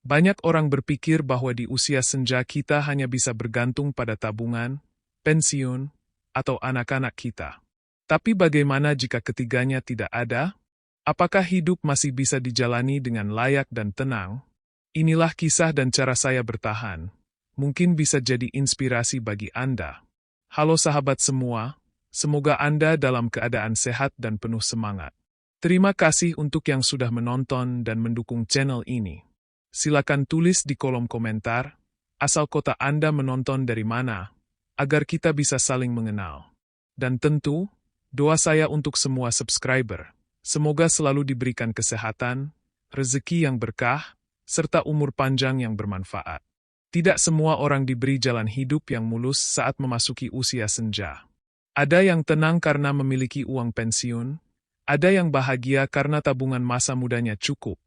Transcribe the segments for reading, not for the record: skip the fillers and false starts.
Banyak orang berpikir bahwa di usia senja kita hanya bisa bergantung pada tabungan, pensiun, atau anak-anak kita. Tapi bagaimana jika ketiganya tidak ada? Apakah hidup masih bisa dijalani dengan layak dan tenang? Inilah kisah dan cara saya bertahan. Mungkin bisa jadi inspirasi bagi Anda. Halo sahabat semua, semoga Anda dalam keadaan sehat dan penuh semangat. Terima kasih untuk yang sudah menonton dan mendukung channel ini. Silakan tulis di kolom komentar, asal kota Anda menonton dari mana, agar kita bisa saling mengenal. Dan tentu, doa saya untuk semua subscriber. Semoga selalu diberikan kesehatan, rezeki yang berkah, serta umur panjang yang bermanfaat. Tidak semua orang diberi jalan hidup yang mulus saat memasuki usia senja. Ada yang tenang karena memiliki uang pensiun, ada yang bahagia karena tabungan masa mudanya cukup,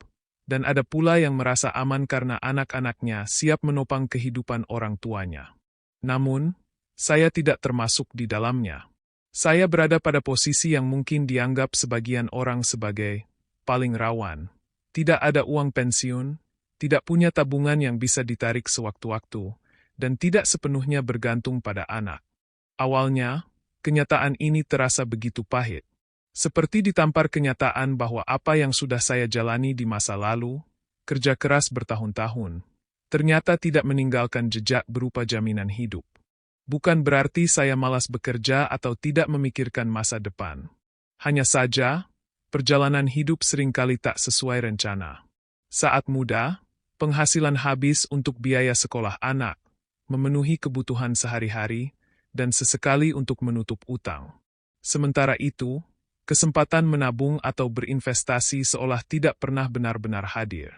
dan ada pula yang merasa aman karena anak-anaknya siap menopang kehidupan orang tuanya. Namun, saya tidak termasuk di dalamnya. Saya berada pada posisi yang mungkin dianggap sebagian orang sebagai paling rawan. Tidak ada uang pensiun, tidak punya tabungan yang bisa ditarik sewaktu-waktu, dan tidak sepenuhnya bergantung pada anak. Awalnya, kenyataan ini terasa begitu pahit. Seperti ditampar kenyataan bahwa apa yang sudah saya jalani di masa lalu, kerja keras bertahun-tahun, ternyata tidak meninggalkan jejak berupa jaminan hidup. Bukan berarti saya malas bekerja atau tidak memikirkan masa depan. Hanya saja, perjalanan hidup seringkali tak sesuai rencana. Saat muda, penghasilan habis untuk biaya sekolah anak, memenuhi kebutuhan sehari-hari, dan sesekali untuk menutup utang. Sementara itu, kesempatan menabung atau berinvestasi seolah tidak pernah benar-benar hadir.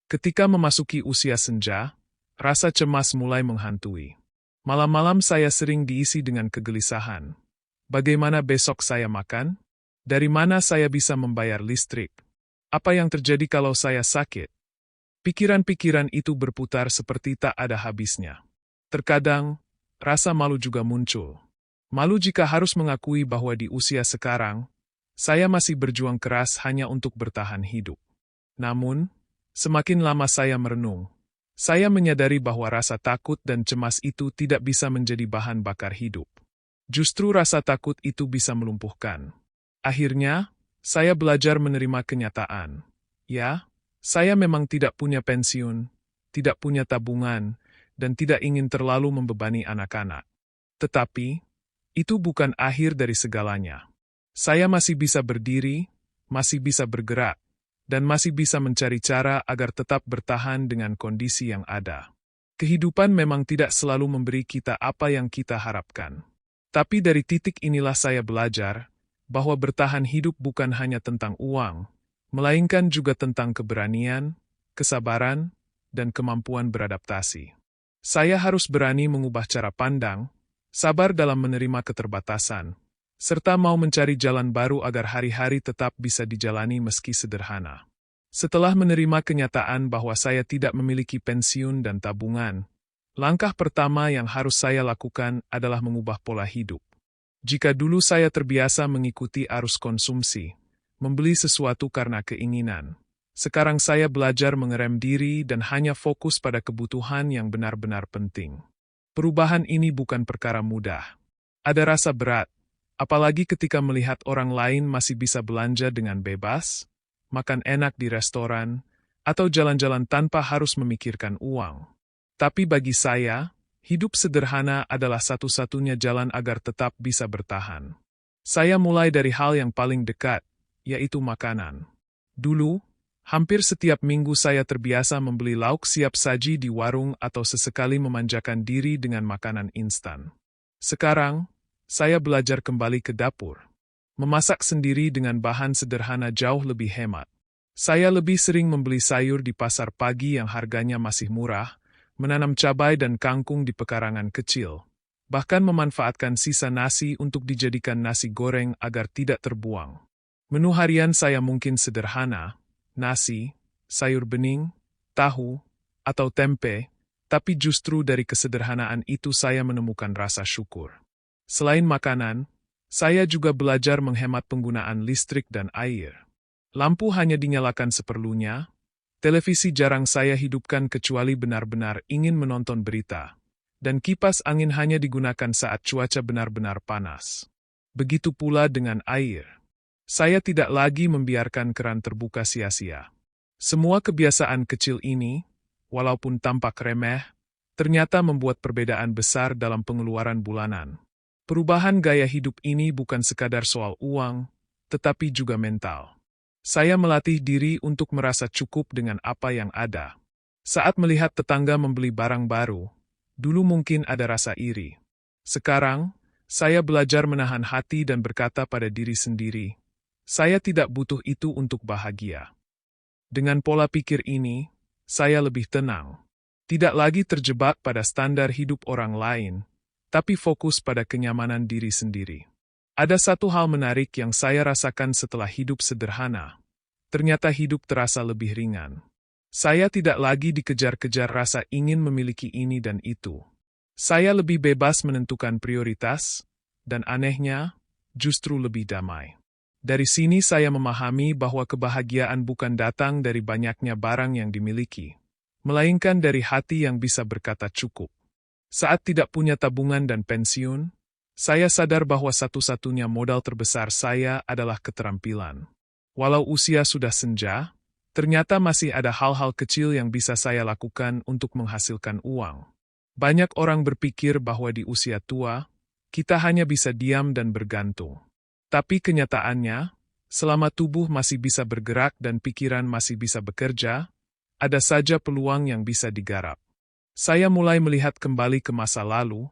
Ketika memasuki usia senja, rasa cemas mulai menghantui. Malam-malam saya sering diisi dengan kegelisahan. Bagaimana besok saya makan? Dari mana saya bisa membayar listrik? Apa yang terjadi kalau saya sakit? Pikiran-pikiran itu berputar seperti tak ada habisnya. Terkadang, rasa malu juga muncul. Malu jika harus mengakui bahwa di usia sekarang, saya masih berjuang keras hanya untuk bertahan hidup. Namun, semakin lama saya merenung, saya menyadari bahwa rasa takut dan cemas itu tidak bisa menjadi bahan bakar hidup. Justru rasa takut itu bisa melumpuhkan. Akhirnya, saya belajar menerima kenyataan. Ya, saya memang tidak punya pensiun, tidak punya tabungan, dan tidak ingin terlalu membebani anak-anak. Tetapi, itu bukan akhir dari segalanya. Saya masih bisa berdiri, masih bisa bergerak, dan masih bisa mencari cara agar tetap bertahan dengan kondisi yang ada. Kehidupan memang tidak selalu memberi kita apa yang kita harapkan. Tapi dari titik inilah saya belajar bahwa bertahan hidup bukan hanya tentang uang, melainkan juga tentang keberanian, kesabaran, dan kemampuan beradaptasi. Saya harus berani mengubah cara pandang, sabar dalam menerima keterbatasan, serta mau mencari jalan baru agar hari-hari tetap bisa dijalani meski sederhana. Setelah menerima kenyataan bahwa saya tidak memiliki pensiun dan tabungan, langkah pertama yang harus saya lakukan adalah mengubah pola hidup. Jika dulu saya terbiasa mengikuti arus konsumsi, membeli sesuatu karena keinginan, sekarang saya belajar mengerem diri dan hanya fokus pada kebutuhan yang benar-benar penting. Perubahan ini bukan perkara mudah. Ada rasa berat, apalagi ketika melihat orang lain masih bisa belanja dengan bebas, makan enak di restoran, atau jalan-jalan tanpa harus memikirkan uang. Tapi bagi saya, hidup sederhana adalah satu-satunya jalan agar tetap bisa bertahan. Saya mulai dari hal yang paling dekat, yaitu makanan. Dulu, hampir setiap minggu saya terbiasa membeli lauk siap saji di warung atau sesekali memanjakan diri dengan makanan instan. Sekarang, saya belajar kembali ke dapur. Memasak sendiri dengan bahan sederhana jauh lebih hemat. Saya lebih sering membeli sayur di pasar pagi yang harganya masih murah, menanam cabai dan kangkung di pekarangan kecil, bahkan memanfaatkan sisa nasi untuk dijadikan nasi goreng agar tidak terbuang. Menu harian saya mungkin sederhana, nasi, sayur bening, tahu, atau tempe, tapi justru dari kesederhanaan itu saya menemukan rasa syukur. Selain makanan, saya juga belajar menghemat penggunaan listrik dan air. Lampu hanya dinyalakan seperlunya, Televisi jarang saya hidupkan kecuali benar-benar ingin menonton berita. Dan kipas angin hanya digunakan saat cuaca benar-benar panas. Begitu pula dengan air. Saya tidak lagi membiarkan keran terbuka sia-sia. Semua kebiasaan kecil ini, walaupun tampak remeh, ternyata membuat perbedaan besar dalam pengeluaran bulanan. Perubahan gaya hidup ini bukan sekadar soal uang, tetapi juga mental. Saya melatih diri untuk merasa cukup dengan apa yang ada. Saat melihat tetangga membeli barang baru, dulu mungkin ada rasa iri. Sekarang, saya belajar menahan hati dan berkata pada diri sendiri, saya tidak butuh itu untuk bahagia. Dengan pola pikir ini, saya lebih tenang. Tidak lagi terjebak pada standar hidup orang lain, tapi fokus pada kenyamanan diri sendiri. Ada satu hal menarik yang saya rasakan setelah hidup sederhana. Ternyata hidup terasa lebih ringan. Saya tidak lagi dikejar-kejar rasa ingin memiliki ini dan itu. Saya lebih bebas menentukan prioritas, dan anehnya, justru lebih damai. Dari sini saya memahami bahwa kebahagiaan bukan datang dari banyaknya barang yang dimiliki, melainkan dari hati yang bisa berkata cukup. Saat tidak punya tabungan dan pensiun, saya sadar bahwa satu-satunya modal terbesar saya adalah keterampilan. Walau usia sudah senja, ternyata masih ada hal-hal kecil yang bisa saya lakukan untuk menghasilkan uang. Banyak orang berpikir bahwa di usia tua, kita hanya bisa diam dan bergantung. Tapi kenyataannya, selama tubuh masih bisa bergerak dan pikiran masih bisa bekerja, ada saja peluang yang bisa digarap. Saya mulai melihat kembali ke masa lalu,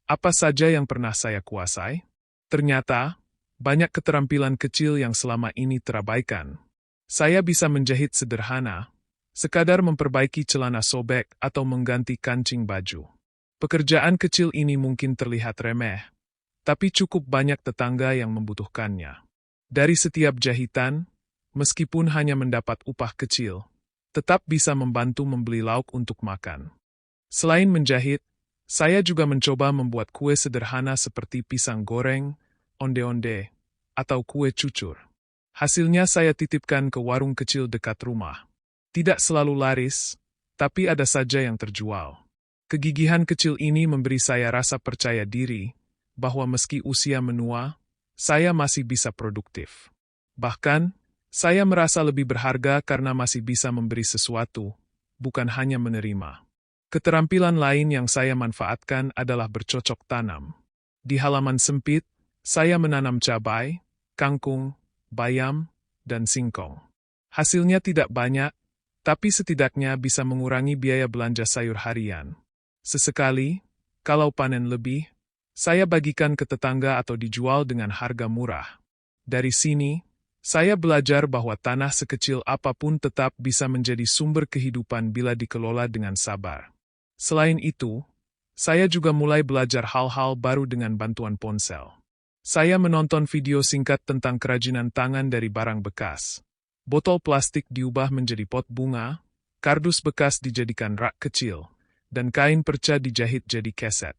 apa saja yang pernah saya kuasai. Ternyata, banyak keterampilan kecil yang selama ini terabaikan. Saya bisa menjahit sederhana, sekadar memperbaiki celana sobek atau mengganti kancing baju. Pekerjaan kecil ini mungkin terlihat remeh, tapi cukup banyak tetangga yang membutuhkannya. Dari setiap jahitan, meskipun hanya mendapat upah kecil, tetap bisa membantu membeli lauk untuk makan. Selain menjahit, saya juga mencoba membuat kue sederhana seperti pisang goreng, onde-onde, atau kue cucur. Hasilnya saya titipkan ke warung kecil dekat rumah. Tidak selalu laris, tapi ada saja yang terjual. Kegigihan kecil ini memberi saya rasa percaya diri, bahwa meski usia menua, saya masih bisa produktif. Bahkan, saya merasa lebih berharga karena masih bisa memberi sesuatu, bukan hanya menerima. Keterampilan lain yang saya manfaatkan adalah bercocok tanam. Di halaman sempit, saya menanam cabai, kangkung, bayam, dan singkong. Hasilnya tidak banyak, tapi setidaknya bisa mengurangi biaya belanja sayur harian. Sesekali, kalau panen lebih, saya bagikan ke tetangga atau dijual dengan harga murah. Dari sini, saya belajar bahwa tanah sekecil apapun tetap bisa menjadi sumber kehidupan bila dikelola dengan sabar. Selain itu, saya juga mulai belajar hal-hal baru dengan bantuan ponsel. Saya menonton video singkat tentang kerajinan tangan dari barang bekas. Botol plastik diubah menjadi pot bunga, kardus bekas dijadikan rak kecil, dan kain perca dijahit jadi keset.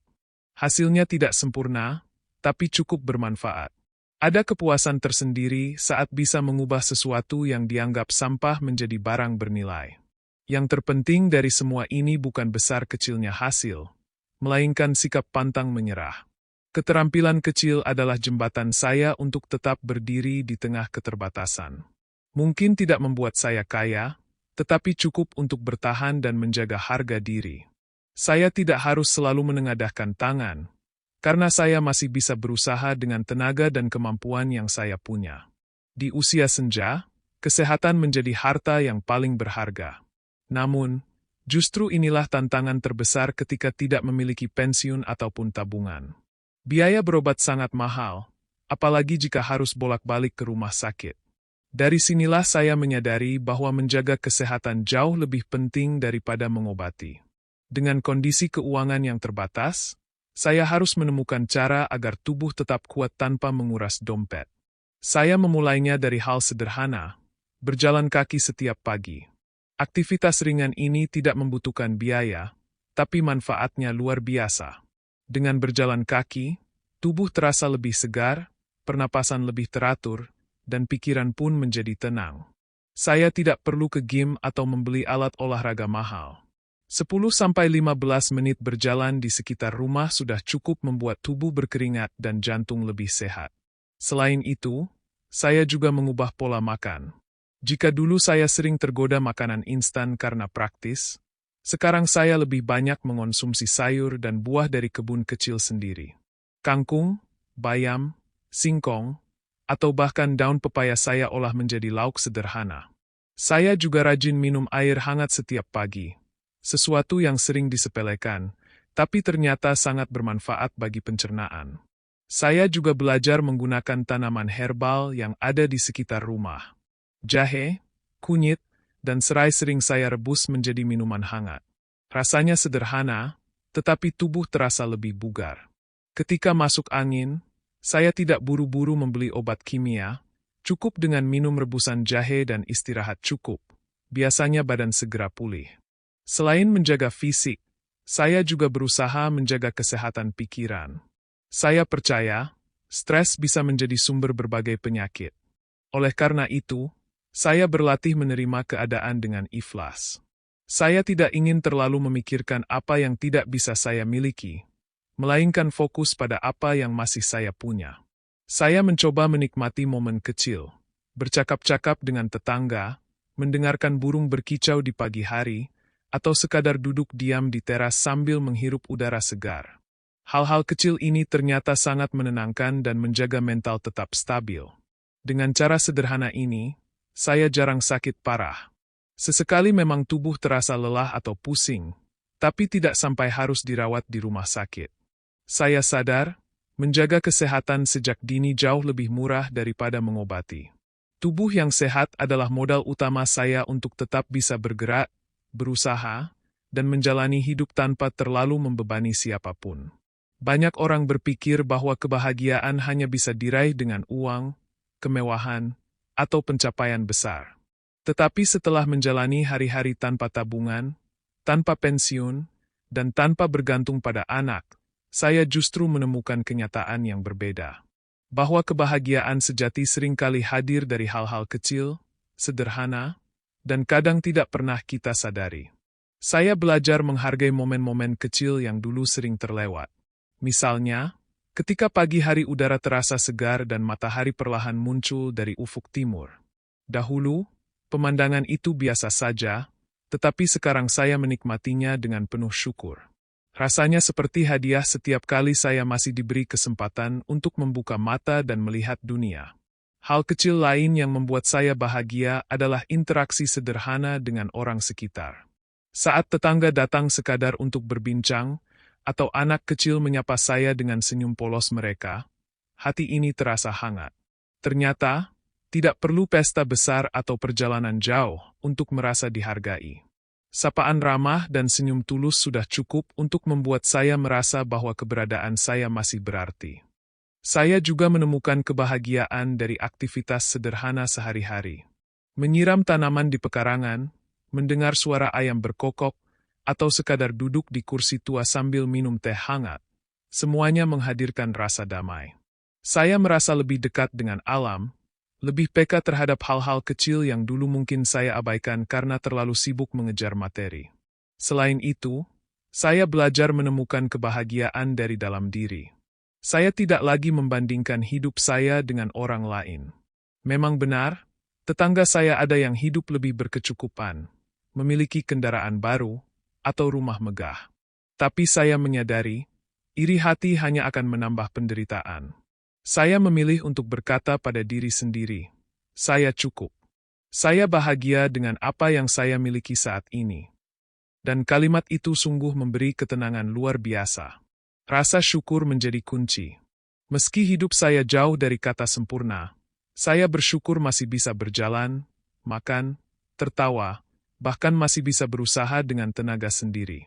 Hasilnya tidak sempurna, tapi cukup bermanfaat. Ada kepuasan tersendiri saat bisa mengubah sesuatu yang dianggap sampah menjadi barang bernilai. Yang terpenting dari semua ini bukan besar kecilnya hasil, melainkan sikap pantang menyerah. Keterampilan kecil adalah jembatan saya untuk tetap berdiri di tengah keterbatasan. Mungkin tidak membuat saya kaya, tetapi cukup untuk bertahan dan menjaga harga diri. Saya tidak harus selalu menengadahkan tangan, karena saya masih bisa berusaha dengan tenaga dan kemampuan yang saya punya. Di usia senja, kesehatan menjadi harta yang paling berharga. Namun, justru inilah tantangan terbesar ketika tidak memiliki pensiun ataupun tabungan. Biaya berobat sangat mahal, apalagi jika harus bolak-balik ke rumah sakit. Dari sinilah saya menyadari bahwa menjaga kesehatan jauh lebih penting daripada mengobati. Dengan kondisi keuangan yang terbatas, saya harus menemukan cara agar tubuh tetap kuat tanpa menguras dompet. Saya memulainya dari hal sederhana, berjalan kaki setiap pagi. Aktivitas ringan ini tidak membutuhkan biaya, tapi manfaatnya luar biasa. Dengan berjalan kaki, tubuh terasa lebih segar, pernapasan lebih teratur, dan pikiran pun menjadi tenang. Saya tidak perlu ke gym atau membeli alat olahraga mahal. 10-15 menit berjalan di sekitar rumah sudah cukup membuat tubuh berkeringat dan jantung lebih sehat. Selain itu, saya juga mengubah pola makan. Jika dulu saya sering tergoda makanan instan karena praktis, sekarang saya lebih banyak mengonsumsi sayur dan buah dari kebun kecil sendiri. Kangkung, bayam, singkong, atau bahkan daun pepaya saya olah menjadi lauk sederhana. Saya juga rajin minum air hangat setiap pagi, sesuatu yang sering disepelekan, tapi ternyata sangat bermanfaat bagi pencernaan. Saya juga belajar menggunakan tanaman herbal yang ada di sekitar rumah. Jahe, kunyit, dan serai sering saya rebus menjadi minuman hangat. Rasanya sederhana, tetapi tubuh terasa lebih bugar. Ketika masuk angin, saya tidak buru-buru membeli obat kimia, cukup dengan minum rebusan jahe dan istirahat cukup. Biasanya badan segera pulih. Selain menjaga fisik, saya juga berusaha menjaga kesehatan pikiran. Saya percaya, stres bisa menjadi sumber berbagai penyakit. Oleh karena itu, saya berlatih menerima keadaan dengan ikhlas. Saya tidak ingin terlalu memikirkan apa yang tidak bisa saya miliki, melainkan fokus pada apa yang masih saya punya. Saya mencoba menikmati momen kecil, bercakap-cakap dengan tetangga, mendengarkan burung berkicau di pagi hari, atau sekadar duduk diam di teras sambil menghirup udara segar. Hal-hal kecil ini ternyata sangat menenangkan dan menjaga mental tetap stabil. Dengan cara sederhana ini, saya jarang sakit parah. Sesekali memang tubuh terasa lelah atau pusing, tapi tidak sampai harus dirawat di rumah sakit. Saya sadar, menjaga kesehatan sejak dini jauh lebih murah daripada mengobati. Tubuh yang sehat adalah modal utama saya untuk tetap bisa bergerak, berusaha, dan menjalani hidup tanpa terlalu membebani siapapun. Banyak orang berpikir bahwa kebahagiaan hanya bisa diraih dengan uang, kemewahan, atau pencapaian besar. Tetapi setelah menjalani hari-hari tanpa tabungan, tanpa pensiun, dan tanpa bergantung pada anak, saya justru menemukan kenyataan yang berbeda. Bahwa kebahagiaan sejati seringkali hadir dari hal-hal kecil, sederhana, dan kadang tidak pernah kita sadari. Saya belajar menghargai momen-momen kecil yang dulu sering terlewat. Misalnya, ketika pagi hari udara terasa segar dan matahari perlahan muncul dari ufuk timur. Dahulu, pemandangan itu biasa saja, tetapi sekarang saya menikmatinya dengan penuh syukur. Rasanya seperti hadiah setiap kali saya masih diberi kesempatan untuk membuka mata dan melihat dunia. Hal kecil lain yang membuat saya bahagia adalah interaksi sederhana dengan orang sekitar. Saat tetangga datang sekadar untuk berbincang, atau anak kecil menyapa saya dengan senyum polos mereka, hati ini terasa hangat. Ternyata, tidak perlu pesta besar atau perjalanan jauh untuk merasa dihargai. Sapaan ramah dan senyum tulus sudah cukup untuk membuat saya merasa bahwa keberadaan saya masih berarti. Saya juga menemukan kebahagiaan dari aktivitas sederhana sehari-hari. Menyiram tanaman di pekarangan, mendengar suara ayam berkokok, atau sekadar duduk di kursi tua sambil minum teh hangat. Semuanya menghadirkan rasa damai. Saya merasa lebih dekat dengan alam, lebih peka terhadap hal-hal kecil yang dulu mungkin saya abaikan karena terlalu sibuk mengejar materi. Selain itu, saya belajar menemukan kebahagiaan dari dalam diri. Saya tidak lagi membandingkan hidup saya dengan orang lain. Memang benar, tetangga saya ada yang hidup lebih berkecukupan, memiliki kendaraan baru, atau rumah megah. Tapi saya menyadari, iri hati hanya akan menambah penderitaan. Saya memilih untuk berkata pada diri sendiri, saya cukup. Saya bahagia dengan apa yang saya miliki saat ini. Dan kalimat itu sungguh memberi ketenangan luar biasa. Rasa syukur menjadi kunci. Meski hidup saya jauh dari kata sempurna, saya bersyukur masih bisa berjalan, makan, tertawa, bahkan masih bisa berusaha dengan tenaga sendiri.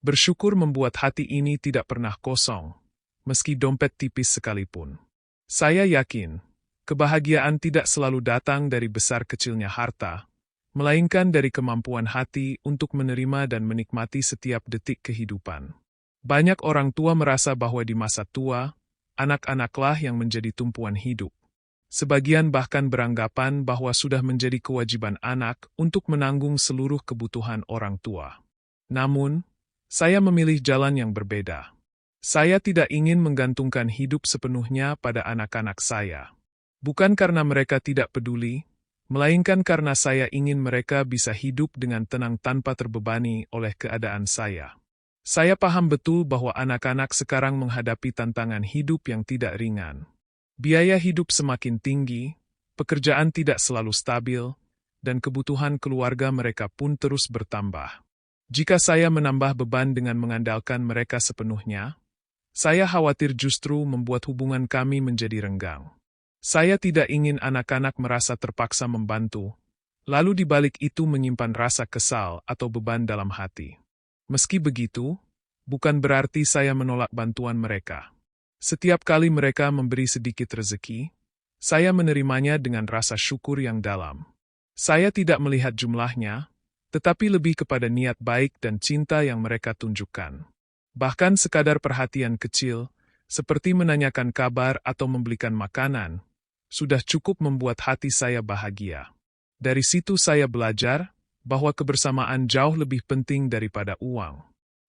Bersyukur membuat hati ini tidak pernah kosong, meski dompet tipis sekalipun. Saya yakin, kebahagiaan tidak selalu datang dari besar kecilnya harta, melainkan dari kemampuan hati untuk menerima dan menikmati setiap detik kehidupan. Banyak orang tua merasa bahwa di masa tua, anak-anaklah yang menjadi tumpuan hidup. Sebagian bahkan beranggapan bahwa sudah menjadi kewajiban anak untuk menanggung seluruh kebutuhan orang tua. Namun, saya memilih jalan yang berbeda. Saya tidak ingin menggantungkan hidup sepenuhnya pada anak-anak saya. Bukan karena mereka tidak peduli, melainkan karena saya ingin mereka bisa hidup dengan tenang tanpa terbebani oleh keadaan saya. Saya paham betul bahwa anak-anak sekarang menghadapi tantangan hidup yang tidak ringan. Biaya hidup semakin tinggi, pekerjaan tidak selalu stabil, dan kebutuhan keluarga mereka pun terus bertambah. Jika saya menambah beban dengan mengandalkan mereka sepenuhnya, saya khawatir justru membuat hubungan kami menjadi renggang. Saya tidak ingin anak-anak merasa terpaksa membantu, lalu di balik itu menyimpan rasa kesal atau beban dalam hati. Meski begitu, bukan berarti saya menolak bantuan mereka. Setiap kali mereka memberi sedikit rezeki, saya menerimanya dengan rasa syukur yang dalam. Saya tidak melihat jumlahnya, tetapi lebih kepada niat baik dan cinta yang mereka tunjukkan. Bahkan sekadar perhatian kecil, seperti menanyakan kabar atau membelikan makanan, sudah cukup membuat hati saya bahagia. Dari situ saya belajar bahwa kebersamaan jauh lebih penting daripada uang.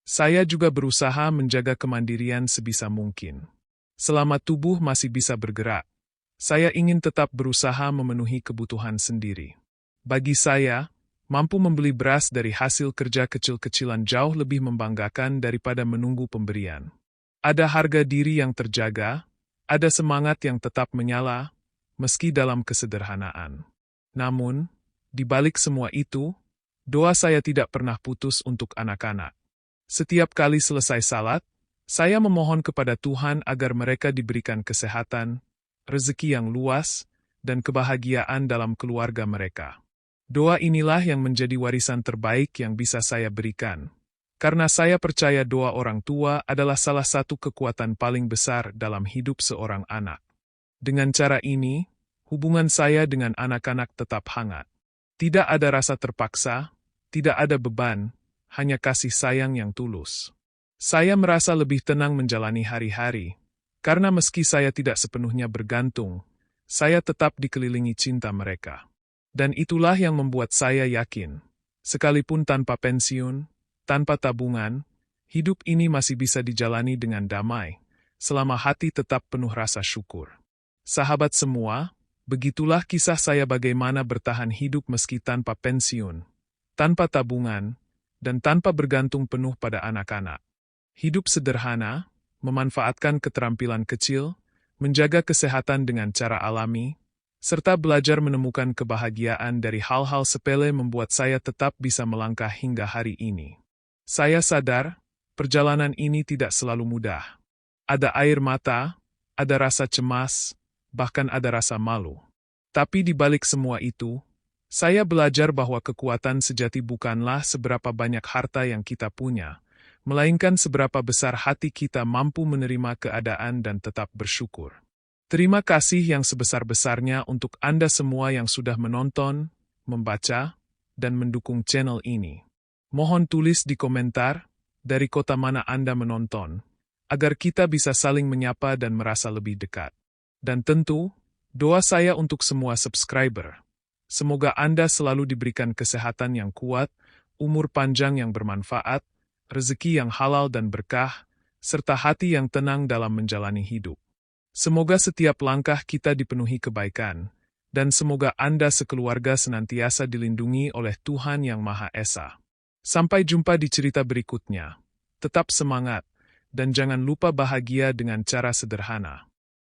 Saya juga berusaha menjaga kemandirian sebisa mungkin. Selama tubuh masih bisa bergerak, saya ingin tetap berusaha memenuhi kebutuhan sendiri. Bagi saya, mampu membeli beras dari hasil kerja kecil-kecilan jauh lebih membanggakan daripada menunggu pemberian. Ada harga diri yang terjaga, ada semangat yang tetap menyala, meski dalam kesederhanaan. Namun, di balik semua itu, doa saya tidak pernah putus untuk anak-anak. Setiap kali selesai salat, saya memohon kepada Tuhan agar mereka diberikan kesehatan, rezeki yang luas, dan kebahagiaan dalam keluarga mereka. Doa inilah yang menjadi warisan terbaik yang bisa saya berikan, karena saya percaya doa orang tua adalah salah satu kekuatan paling besar dalam hidup seorang anak. Dengan cara ini, hubungan saya dengan anak-anak tetap hangat. Tidak ada rasa terpaksa, tidak ada beban, hanya kasih sayang yang tulus. Saya merasa lebih tenang menjalani hari-hari, karena meski saya tidak sepenuhnya bergantung, saya tetap dikelilingi cinta mereka. Dan itulah yang membuat saya yakin, sekalipun tanpa pensiun, tanpa tabungan, hidup ini masih bisa dijalani dengan damai, selama hati tetap penuh rasa syukur. Sahabat semua, begitulah kisah saya bagaimana bertahan hidup meski tanpa pensiun, tanpa tabungan, dan tanpa bergantung penuh pada anak-anak. Hidup sederhana, memanfaatkan keterampilan kecil, menjaga kesehatan dengan cara alami, serta belajar menemukan kebahagiaan dari hal-hal sepele membuat saya tetap bisa melangkah hingga hari ini. Saya sadar, perjalanan ini tidak selalu mudah. Ada air mata, ada rasa cemas, bahkan ada rasa malu. Tapi di balik semua itu, saya belajar bahwa kekuatan sejati bukanlah seberapa banyak harta yang kita punya, melainkan seberapa besar hati kita mampu menerima keadaan dan tetap bersyukur. Terima kasih yang sebesar-besarnya untuk Anda semua yang sudah menonton, membaca, dan mendukung channel ini. Mohon tulis di komentar, dari kota mana Anda menonton, agar kita bisa saling menyapa dan merasa lebih dekat. Dan tentu, doa saya untuk semua subscriber. Semoga Anda selalu diberikan kesehatan yang kuat, umur panjang yang bermanfaat, rezeki yang halal dan berkah, serta hati yang tenang dalam menjalani hidup. Semoga setiap langkah kita dipenuhi kebaikan, dan semoga Anda sekeluarga senantiasa dilindungi oleh Tuhan Yang Maha Esa. Sampai jumpa di cerita berikutnya. Tetap semangat, dan jangan lupa bahagia dengan cara sederhana.